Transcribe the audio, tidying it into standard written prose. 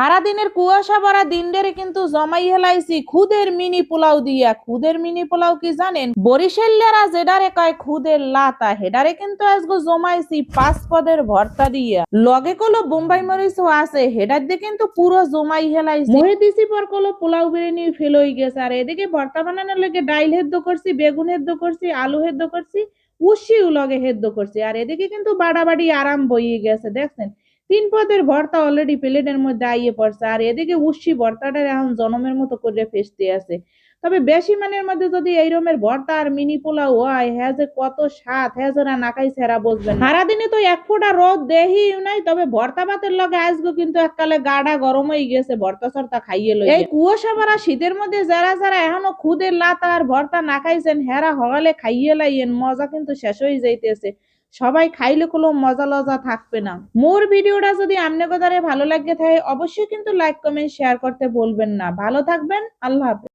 সারাদিনের কুয়াশা ভরা দিনটারে কিন্তু জমাই হেলাইছি খুদের মিনি পোলাও দিয়া। খুদের মিনি পোলাও কি জানেন? বরিশালেরা যেডারে কয় খুদের লাতা, হেডারে কিন্তু আজকে জমাইছি 5 পদের ভর্তা দিয়া। লগে কলো বোম্বাই মরিচও আছে, হেডার দিয়ে কিন্তু পুরো জমাই হেলাইছি। মহে দিছি পর কলো পোলাও বিরিয়ানি ফেল হয়ে গেছে। আর এদিকে ভর্তা বানানোর লেগে ডাইল হেদ্দ করছি, বেগুন হেদ্দ করছি, আলু হেদ্দ করছি, উস্সিও লগে হেদ্দ করছি। আর এদিকে কিন্তু বাড়াবাড়ি আরাম বইয়ে গেছে, দেখছেন 3 পদের ভর্তা অলরেডি প্লেটের মধ্যে আইয়ে পড়ছে। আর এদিকে উস্সি ভর্তাটা এখন জনমের মতো করে ফেসতে আছে। তবে বেশি মানের মধ্যে যদি এই রকমের ভর্তা আর মিনি পোলাও হয়, হ্যাঁ যে কত স্বাদ, হ্যাঁ যারা না খাই সেরা বুঝবেন। সারাদিনে তো এক ফোঁটা রোদ দেহি নাই, তবে ভর্তা ভাতের লগে আজকে কিন্তু এককালে গাড়া গরম হয়ে গেছে ভর্তা সর্তা খাইয়ে লই। এই কুয়াশা ভরা শীতের মধ্যে যারা যারা এখনো খুদের লাতা আর ভর্তা না খাইছেন, হেরা হগালে খাইয়ে লাইয়েন, মজা কিন্তু শেষ হয়ে যাইতেছে। সবাই খাইলে কোনো মজা লজা থাকবে না। মোর ভিডিওটা যদি আপনাদের ভালো লাগে থাকে অবশ্যই কিন্তু লাইক কমেন্ট শেয়ার করতে বলবেন না। ভালো থাকবেন, আল্লাহ হাফেজ।